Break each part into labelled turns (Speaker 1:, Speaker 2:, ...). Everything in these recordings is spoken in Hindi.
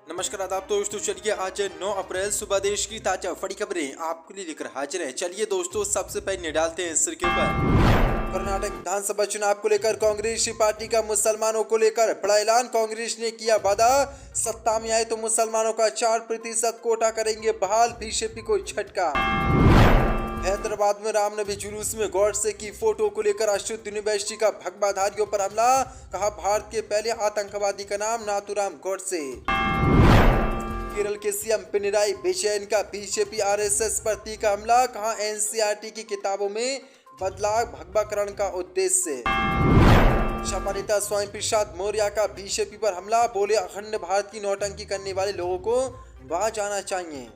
Speaker 1: नमस्कार आदाब दोस्तों, चलिए आज 9 अप्रैल सुबह देश की ताजा बड़ी खबरें आपके लिए लेकर हाजिर है। चलिए दोस्तों, सबसे पहले डालते हैं सिर के ऊपर। कर्नाटक विधानसभा चुनाव को लेकर कांग्रेस पार्टी का मुसलमानों को लेकर बड़ा ऐलान। कांग्रेस ने किया वादा, सत्ता में आए तो मुसलमानों का 4% कोटा करेंगे बहाल। बीजेपी को झटका। हैदराबाद में रामनबी जुलूस में गॉडसे की फोटो को लेकर अशुद्ध यूनिवर्सिटी का भगवाधारियों पर हमला। कहा भारत के पहले आतंकवादी का नाम नाथुराम गॉडसे। केरल के सीएम पिनराई विजयन का बीजेपी आरएसएस पर तीखा हमला। कहा एनसीईआरटी की किताबों में बदलाव भगवाकरण का उद्देश्य। सपा नेता स्वामी प्रसाद मौर्य का बीजेपी पर हमला। बोले अखंड भारत की नौटंकी करने वाले लोगों को बाहर जाना चाहिए।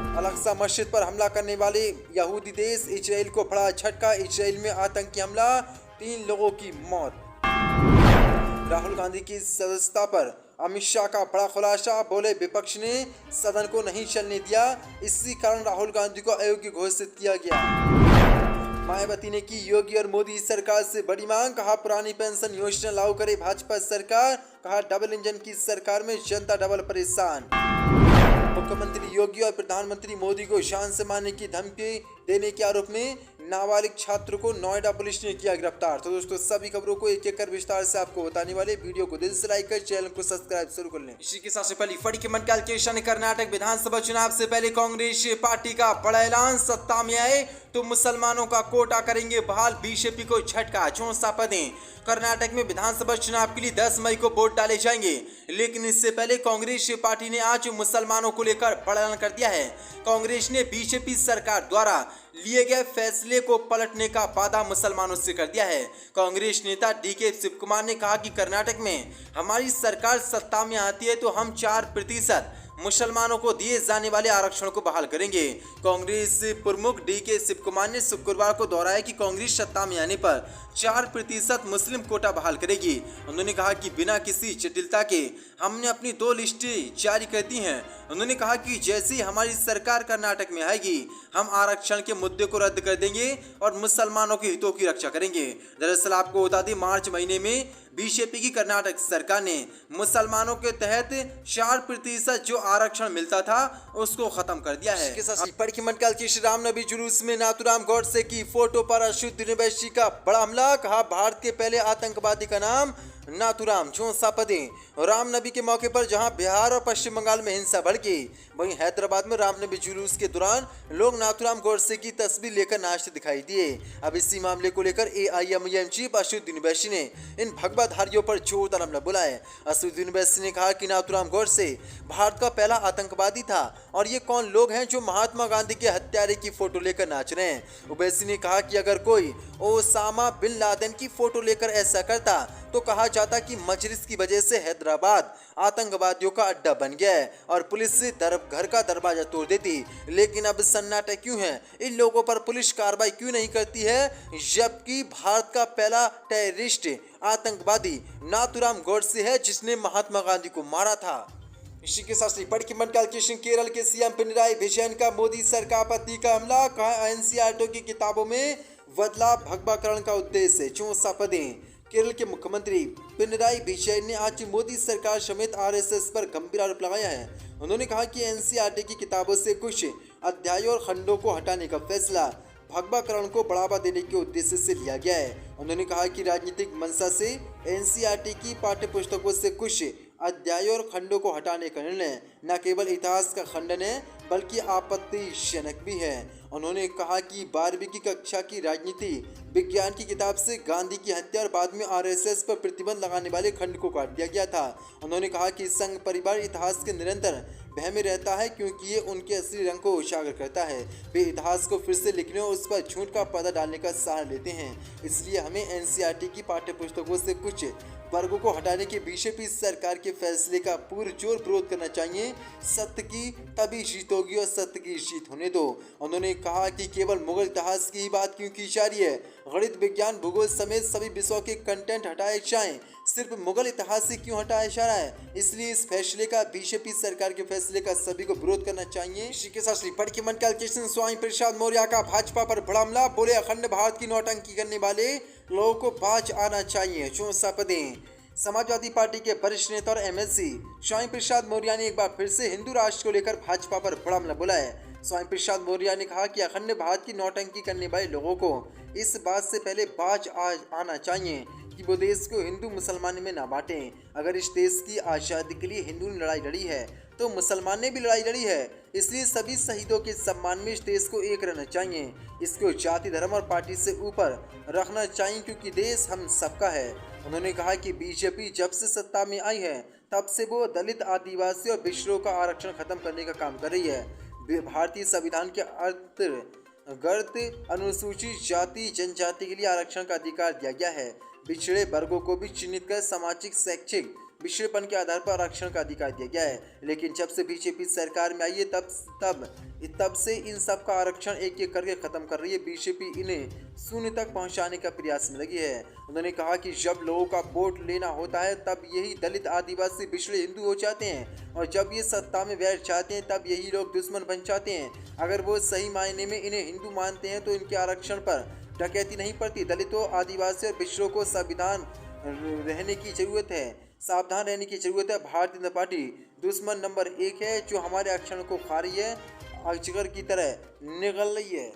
Speaker 1: अल-अक्सा मस्जिद पर हमला करने वाले यहूदी देश इजराइल को बड़ा झटका। इजराइल में आतंकी हमला, 3 लोगों की मौत। राहुल गांधी की सदस्यता पर अमित शाह का बड़ा खुलासा। बोले विपक्ष ने सदन को नहीं चलने दिया, इसी कारण राहुल गांधी को अयोग्य घोषित किया गया। मायावती ने की योगी और मोदी सरकार से बड़ी मांग। कहा पुरानी पेंशन योजना लागू करे भाजपा सरकार। कहा डबल इंजन की सरकार में जनता डबल परेशान। मुख्यमंत्री योगी और प्रधानमंत्री मोदी को जान से मारने की धमकी देने के आरोप में नाबालिग छात्र को नोएडा पुलिस ने किया गिरफ्तार। तो दोस्तों, सभी खबरों को एक एक कर विस्तार से आपको बताने वाले वीडियो को दिल से लाइक कर चैनल को सब्सक्राइब शुरू कर लें। इसी के सबसे पहली बड़ी खबर कैलकुलेशन। कर्नाटक विधानसभा चुनाव से पहले कांग्रेस पार्टी का बड़ा ऐलान, सत्ता में आए तो मुसलमानों का कोटा करेंगे बहाल। बीजेपी को झटका, चौंसा पदें। कर्नाटक में विधानसभा चुनाव के लिए 10 मई को वोट डाले जाएंगे, लेकिन इससे पहले कांग्रेस पार्टी ने आज मुसलमानों को लेकर बड़ा ऐलान कर दिया है। कांग्रेस ने बीजेपी सरकार द्वारा लिए गए फैसले को पलटने का वादा मुसलमानों से कर दिया है। कांग्रेस नेता डीके शिव कुमार ने कहा कि कर्नाटक में हमारी सरकार सत्ता में आती है तो हम 4% मुसलमानों को दिए जाने वाले आरक्षण को बहाल करेंगे। कांग्रेस प्रमुख डीके शिव कुमार ने शुक्रवार को दोहराया कि कांग्रेस सत्ता में आने पर 4% मुस्लिम कोटा बहाल करेगी। उन्होंने कहा कि बिना किसी जटिलता के हमने अपनी 2 लिस्टें जारी कर दी हैं। उन्होंने कहा कि जैसे ही हमारी सरकार कर्नाटक में आएगी, हम आरक्षण के मुद्दे को रद्द कर देंगे और मुसलमानों के हितों की रक्षा करेंगे। दरअसल आपको बता दें, मार्च महीने में बीजेपी की कर्नाटक सरकार ने मुसलमानों के तहत 4% जो आरक्षण मिलता था उसको खत्म कर दिया है। बड़ी मंडल की श्री रामनबी जुलूस में नाथुराम गॉडसे की फोटो पर अशुद्ध यूनिवर्सिटी का बड़ा हमला। कहा भारत के पहले आतंकवादी का नाम नाथुराम, चौंसा पदें। रामनबी के मौके पर जहां बिहार और पश्चिम बंगाल में हिंसा भड़की, वहीं हैदराबाद में रामनबी जुलूस के दौरान लोग नाथुराम गॉडसे की तस्वीर लेकर नाचते दिखाई दिए। अब इसी मामले को लेकर एआईएमआईएम चीफ अशुद्ध यूनिवर्सिटी ने इन भगवाधारियों पर जोरदार हमला बोला है। अशुद्ध यूनिवर्सिटी ने कहा कि नाथुराम गॉडसे भारत का पहला आतंकवादी था और ये कौन लोग हैं जो महात्मा गांधी के हत्यारे की फोटो लेकर नाच रहे हैं। ओवैसी ने कहा कि अगर कोई ओसामा बिन लादेन की फोटो लेकर ऐसा करता तो कहा जाता कि मजलिस की वजह से हैदराबाद आतंकवादियों का अड्डा बन गया है और पुलिस से घर का दरवाजा तोड़ देती। लेकिन अब सन्नाटा क्यों है? इन लोगों पर पुलिस कार्रवाई क्यों नहीं करती है, जबकि भारत का पहला टेररिस्ट आतंकवादी नाथुराम गॉडसे है जिसने महात्मा गांधी को मारा था। इसी के साथ बड़ी मंडल की केरल के सीएम पिनराई विजयन का मोदी सरकार पर तीखा हमला। कहा एनसीईआरटी की किताबों में बदलाव भगवाकरण का उद्देश्य, चौंसा पदें। केरल के मुख्यमंत्री पिनराई विजयन ने आज मोदी सरकार समेत आरएसएस पर गंभीर आरोप लगाया है। उन्होंने कहा कि एनसीईआरटी की किताबों से कुछ अध्यायों और खंडों को हटाने का फैसला भगवाकरण को बढ़ावा देने के उद्देश्य से लिया गया है। उन्होंने कहा कि राजनीतिक मंशा से एनसीईआरटी की पाठ्यपुस्तकों से कुछ अध्यायों और खंडों को हटाने का निर्णय न केवल इतिहास का खंडन है बल्कि आपत्तिजनक भी है। उन्होंने कहा कि 12वीं की कक्षा की राजनीति विज्ञान की किताब से गांधी की हत्या और बाद में आरएसएस पर प्रतिबंध लगाने वाले खंड को काट दिया गया था। उन्होंने कहा कि संघ परिवार इतिहास के निरंतर भय में रहता है क्योंकि ये उनके असली रंग को उजागर करता है। वे इतिहास को फिर से लिखने और उस पर झूठ का पर्दा डालने का सहारा लेते हैं। इसलिए हमें एनसीईआरटी की पाठ्यपुस्तकों से कुछ वर्गों को हटाने के बीजेपी सरकार के फैसले का पुरजोर विरोध करना चाहिए। सत्य की तभी जीत होगी और सत्य की जीत होने दो। उन्होंने कहा कि केवल मुगल इतिहास की ही बात क्यों की जा रही है, गणित, विज्ञान, भूगोल समेत सभी विषयों के कंटेंट हटाए जाएं, सिर्फ मुगल इतिहास से क्यों हटाया जा रहा है। इसलिए इस फैसले का, बीजेपी सरकार के फैसले का सभी को विरोध करना चाहिए। इसी के साथ श्रीपट के मंडल कृष्ण स्वामी प्रसाद मौर्य का भाजपा पर बड़ा हमला। बोले अखंड भारत की नौटंकी करने वाले लोगों को बाज आना चाहिए, चौंसा पदें। समाजवादी पार्टी के वरिष्ठ नेता और एमएलसी स्वामी प्रसाद मौर्य ने एक बार फिर से हिंदू राष्ट्र को लेकर भाजपा पर बड़ा हमला बोला है। स्वामी प्रसाद मौर्य ने कहा कि अखंड भारत की नौटंकी करने वाले लोगों को इस बात से पहले बाज आना चाहिए कि वो देश को हिंदू मुसलमान में ना बांटें। अगर इस देश की आज़ादी के लिए हिंदू ने लड़ाई लड़ी है तो मुसलमान ने भी लड़ाई लड़ी है, इसलिए सभी शहीदों के सम्मान में इस देश को एक रहना चाहिए। इसको जाति धर्म और पार्टी से ऊपर रखना चाहिए क्योंकि देश हम सबका है। उन्होंने कहा कि बीजेपी जब से सत्ता में आई है तब से वो दलित, आदिवासी और पिछड़ों का आरक्षण खत्म करने का काम कर रही है। भारतीय संविधान के अंतर्गत अनुसूचित जाति जनजाति के लिए आरक्षण का अधिकार दिया गया है। पिछड़े वर्गों को भी चिन्हित कर सामाजिक शैक्षिक पिछड़ेपन के आधार पर आरक्षण का अधिकार दिया गया है। लेकिन जब से बीजेपी सरकार में आई है तब से इन सब का आरक्षण एक एक करके खत्म कर रही है। बीजेपी इन्हें शून्य तक पहुंचाने का प्रयास में लगी है। उन्होंने कहा कि जब लोगों का वोट लेना होता है तब यही दलित, आदिवासी, पिछड़े हिंदू हो जाते हैं और जब ये सत्ता में बैठ जाते हैं तब यही लोग दुश्मन बन जाते हैं। अगर वो सही मायने में इन्हें हिंदू मानते हैं तो इनके आरक्षण पर डकैती नहीं पड़ती। दलितों, आदिवासी और पिछड़ों को सावधान रहने की जरूरत है। भारतीय जनता पार्टी दुश्मन नंबर 1 है जो हमारे आरक्षण को खा रही है, अजगर की तरह निगल रही है।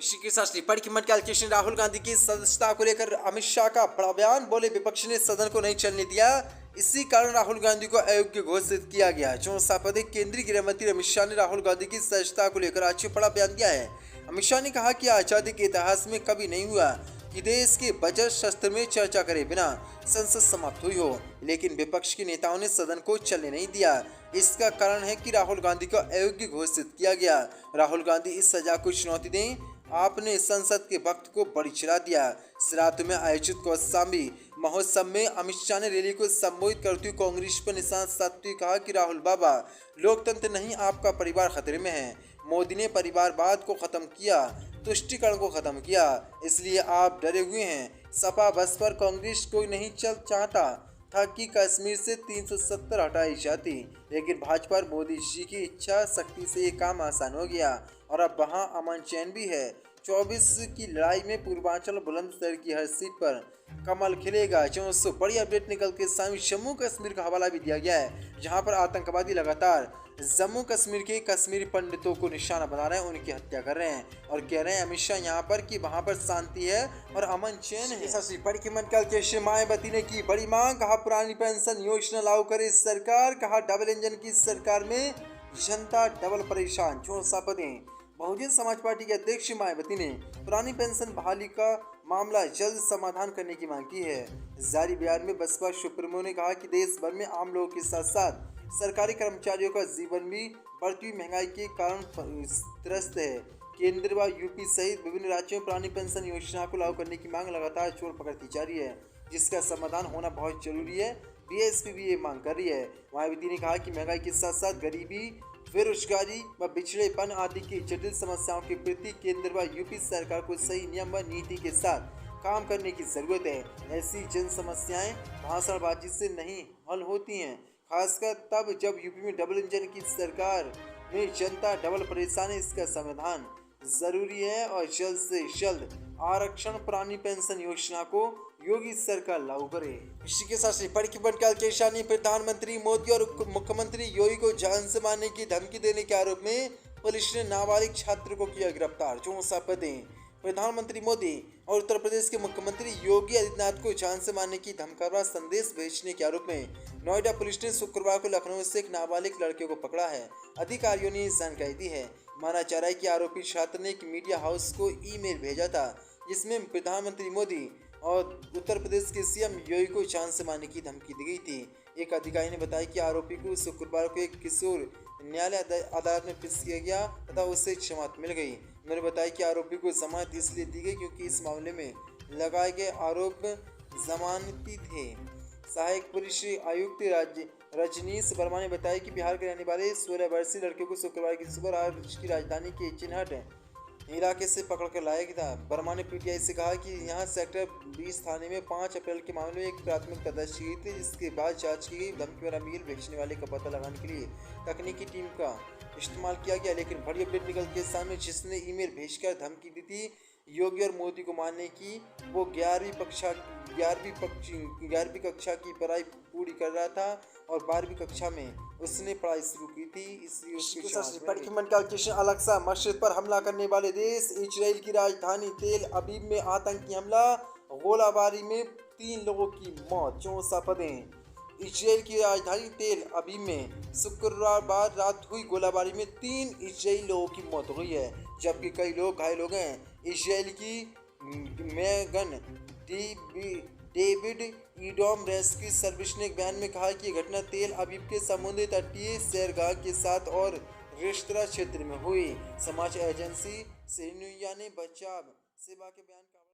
Speaker 1: राहुल गांधी की सदस्यता को लेकर अमित शाह का बड़ा बयान, बोले विपक्ष ने सदन को नहीं चलने दिया, इसी कारण राहुल गांधी को अयोग्य घोषित किया गया। चौंसापदिक केंद्रीय गृह मंत्री अमित शाह ने राहुल गांधी की सदस्यता को लेकर आज बड़ा बयान दिया है। अमित शाह ने कहा कि आजादी के इतिहास में कभी नहीं हुआ कि देश के बजट शस्त्र में चर्चा करे बिना संसद समाप्त हुई हो, लेकिन विपक्ष के नेताओं ने सदन को चलने नहीं दिया। इसका कारण है कि राहुल गांधी को अयोग्य घोषित किया गया। राहुल गांधी इस सजा को चुनौती दें, आपने संसद के वक्त को बड़ी चढ़ा दिया। सिरात में आयोजित कौशाम्बी महोत्सव में अमित शाह ने रैली को संबोधित करते हुए कांग्रेस पर निशाना साधते हुए कहा कि राहुल बाबा, लोकतंत्र नहीं, आपका परिवार खतरे में है। मोदी ने परिवारवाद को खत्म किया, तुष्टीकरण को खत्म किया, इसलिए आप डरे हुए हैं। सपा बस पर कांग्रेस कोई नहीं चल चाहता था कि कश्मीर से 370 हटाई जाती, लेकिन भाजपा और मोदी जी की इच्छा शक्ति से ये काम आसान हो गया और अब वहां अमन चैन भी है। 24 की लड़ाई में पूर्वांचल बुलंदशहर की हर सीट पर कमल खिलेगा। 400 बड़ी अपडेट निकल के सामने जम्मू कश्मीर का हवाला भी दिया गया है, जहां पर आतंकवादी लगातार जम्मू कश्मीर के कश्मीरी पंडितों को निशाना बना रहे हैं, उनकी हत्या कर रहे हैं और कह रहे हैं अमित शाह यहाँ पर कि वहाँ पर शांति है और अमन चैन है। बड़ी कीमत के मायावती ने की बड़ी मांग, कहा पुरानी पेंशन योजना लागू करे सरकार, कहा डबल इंजन की सरकार में जनता डबल परेशान। बहुजन समाज पार्टी के अध्यक्ष मायावती ने पुरानी पेंशन बहाली का मामला जल्द समाधान करने की मांग की है। जारी बयान में बसपा सुप्रीमो ने कहा कि देश भर में आम लोगों के साथ साथ सरकारी कर्मचारियों का जीवन भी बढ़ती हुई महंगाई के कारण त्रस्त है। केंद्र व यूपी सहित विभिन्न राज्यों में पुरानी पेंशन योजना को लागू करने की मांग लगातार जोर पकड़ती जा रही है, जिसका समाधान होना बहुत जरूरी है। बीएसपी भी ये मांग कर रही है। मायावती ने कहा कि महंगाई के साथ साथ गरीबी, बेरोजगारी व पिछड़ेपन आदि की जटिल समस्याओं के प्रति केंद्र व यूपी सरकार को सही नियम व नीति के साथ काम करने की जरूरत है। ऐसी जन समस्याएं भाषणबाजी से नहीं हल होती हैं, खासकर तब जब यूपी में डबल इंजन की सरकार में जनता डबल परेशान है। इसका समाधान जरूरी है और जल्द से जल्द आरक्षण पुरानी पेंशन योजना को योगी सरकार लागू करे। इसी के साथ प्रधानमंत्री मोदी और मुख्यमंत्री योगी को जान से मारने की धमकी देने के आरोप में पुलिस ने नाबालिग छात्र को किया गिरफ्तार। प्रधानमंत्री मोदी और उत्तर प्रदेश के मुख्यमंत्री योगी आदित्यनाथ को जान से मारने की धमकावा संदेश भेजने के आरोप में नोएडा पुलिस ने शुक्रवार को लखनऊ से एक नाबालिग लड़के को पकड़ा है। अधिकारियों ने जानकारी दी है। माना जा रहा है कि आरोपी छात्र ने एक मीडिया हाउस को ईमेल भेजा था, जिसमें प्रधानमंत्री मोदी और उत्तर प्रदेश के सीएम योगी को जान से मारने की धमकी दी गई थी। एक अधिकारी ने बताया कि आरोपी को शुक्रवार को एक किशोर न्यायालय अदालत में पेश किया गया तथा उससे जमानत मिल गई। उन्होंने बताया कि आरोपी को जमानत इसलिए दी गई क्योंकि इस मामले में लगाए गए आरोप जमानती थे। सहायक पुलिस आयुक्त रजनीश वर्मा ने बताया कि बिहार के रहने वाले 16 वर्षीय लड़के को शुक्रवार की सुबह राज्य की राजधानी के चिन्हट इलाके से पकड़कर लाया गया था। वर्मा ने पीटीआई से कहा कि यहां सेक्टर 20 थाने में 5 अप्रैल के मामले में एक प्राथमिकता दर्ज की गई थी, जिसके बाद जांच की गई। धमकी और ईमेल भेजने वाले का पता लगाने के लिए तकनीकी टीम का इस्तेमाल किया गया, लेकिन बड़ी अपडेट निकल के सामने जिसने ईमेल भेजकर धमकी दी थी योगी और मोदी को माने कि वो 11वीं कक्षा की पढ़ाई पूरी कर रहा था और 12वीं कक्षा में उसने पढ़ाई शुरू की थी। अलेक्सा मस्जिद पर हमला करने वाले देश। इजराइल की राजधानी तेल अवीव में आतंकी हमला, गोलाबारी में 3 लोगों की मौत, 64 फतें। इजराइल की राजधानी तेल अवीव में शुक्रवार रात हुई गोलाबारी में 3 इजरायली लोगों की मौत हुई है, जबकि कई लोग घायल हो गए हैं। इजराइल की मेगन डेविड ईडोम रेस्क्यू सर्विस ने एक बयान में कहा कि यह घटना तेल अवीव के समुद्री तटीय सैरगाह के साथ और रेस्तरां क्षेत्र में हुई। समाचार एजेंसी सीएनएन ने बचाव सेवा के बयान